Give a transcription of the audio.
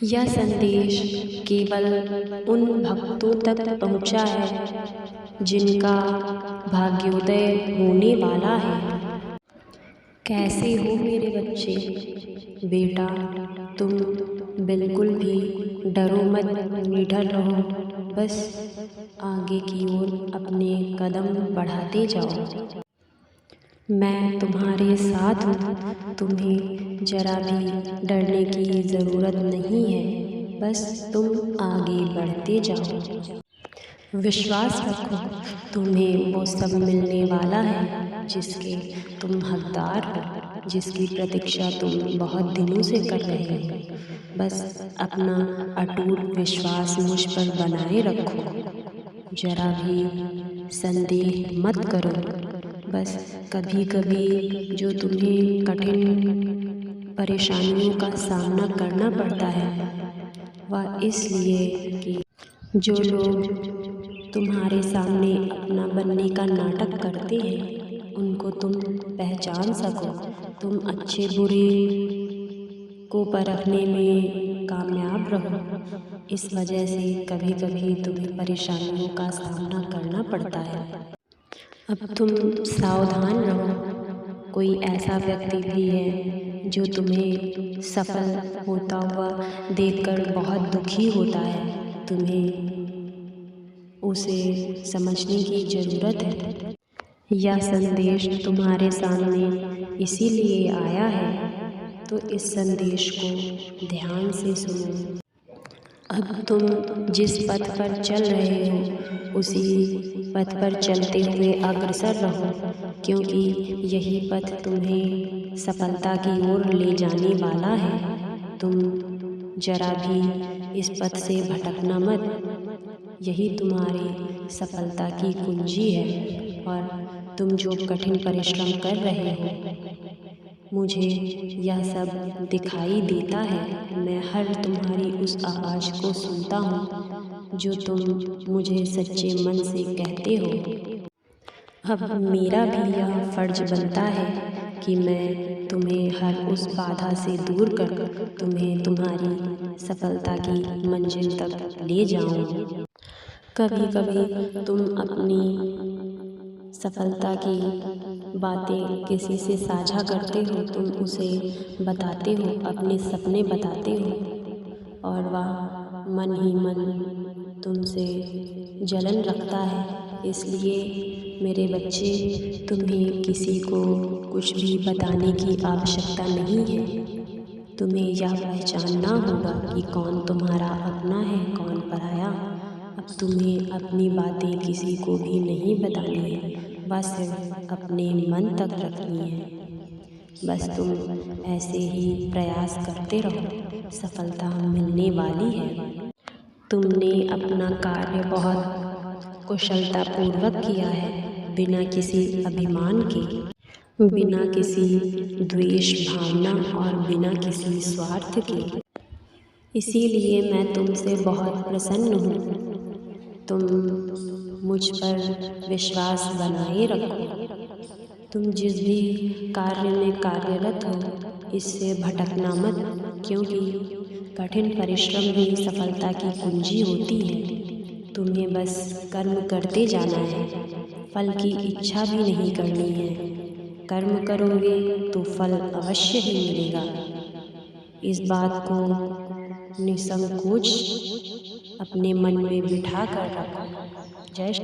यह संदेश केवल उन भक्तों तक पहुँचा है जिनका भाग्योदय होने वाला है। कैसे हो मेरे बच्चे? बेटा, तुम बिल्कुल भी डरो मत, निडर रहो, बस आगे की ओर अपने कदम बढ़ाते जाओ। मैं तुम्हारे साथ हूँ, तुम्हें जरा भी डरने की ज़रूरत नहीं है, बस तुम आगे बढ़ते जाओ। विश्वास रखो, तुम्हें वो सब मिलने वाला है जिसके तुम हकदार हो, जिसकी प्रतीक्षा तुम बहुत दिनों से कर रहे हो। बस अपना अटूट विश्वास मुझ पर बनाए रखो, जरा भी संदेह मत करो। बस कभी कभी जो तुम्हें कठिन परेशानियों का सामना करना पड़ता है वह इसलिए कि जो लोग तुम्हारे सामने अपना बनने का नाटक करते हैं उनको तुम पहचान सको, तुम अच्छे बुरे को परखने में कामयाब रहो। इस वजह से कभी कभी तुम्हें परेशानियों का सामना करना पड़ता है। अब तुम सावधान रहो, कोई ऐसा व्यक्ति भी है जो तुम्हें सफल होता हुआ देखकर बहुत दुखी होता है, तुम्हें उसे समझने की ज़रूरत है। यह संदेश तुम्हारे सामने इसीलिए आया है, तो इस संदेश को ध्यान से सुनो। अब तुम जिस पथ पर चल रहे हो उसी पथ पर चलते हुए अग्रसर रहो, क्योंकि यही पथ तुम्हें सफलता की ओर ले जाने वाला है। तुम जरा भी इस पथ से भटकना मत, यही तुम्हारी सफलता की कुंजी है। और तुम जो कठिन परिश्रम कर रहे हो, मुझे यह सब दिखाई देता है। मैं हर तुम्हारी उस आवाज़ को सुनता हूँ जो तुम मुझे सच्चे मन से कहते हो। अब मेरा भी यह फ़र्ज़ बनता है कि मैं तुम्हें हर उस बाधा से दूर कर तुम्हें तुम्हारी सफलता की मंजिल तक ले जाऊँ। कभी कभी तुम अपनी सफलता की बातें किसी से साझा करते हो, तुम उसे बताते हो, अपने सपने बताते हो और वह मन ही मन तुमसे जलन रखता है। इसलिए मेरे बच्चे, तुम्हें किसी को कुछ भी बताने की आवश्यकता नहीं है। तुम्हें यह पहचानना होगा कि कौन तुम्हारा अपना है, कौन पराया। अब तुम्हें अपनी बातें किसी को भी नहीं बतानी है, बस सिर्फ अपने मन तक रखनी है। बस तुम ऐसे ही प्रयास करते रहो, सफलता मिलने वाली है। तुमने अपना कार्य बहुत कुशलतापूर्वक किया है, बिना किसी अभिमान के, बिना किसी द्वेष भावना और बिना किसी स्वार्थ के। इसीलिए मैं तुमसे बहुत प्रसन्न हूँ। तुम मुझ पर विश्वास बनाए रखो। तुम जिस भी कार्य में कार्यरत हो इससे भटकना मत, क्योंकि कठिन परिश्रम ही सफलता की कुंजी होती है। तुम्हें बस कर्म करते जाना है, फल की इच्छा भी नहीं करनी है। कर्म करोगे तो फल अवश्य ही मिलेगा। इस बात को निसंकोच अपने मन में बिठा कर रखो। जय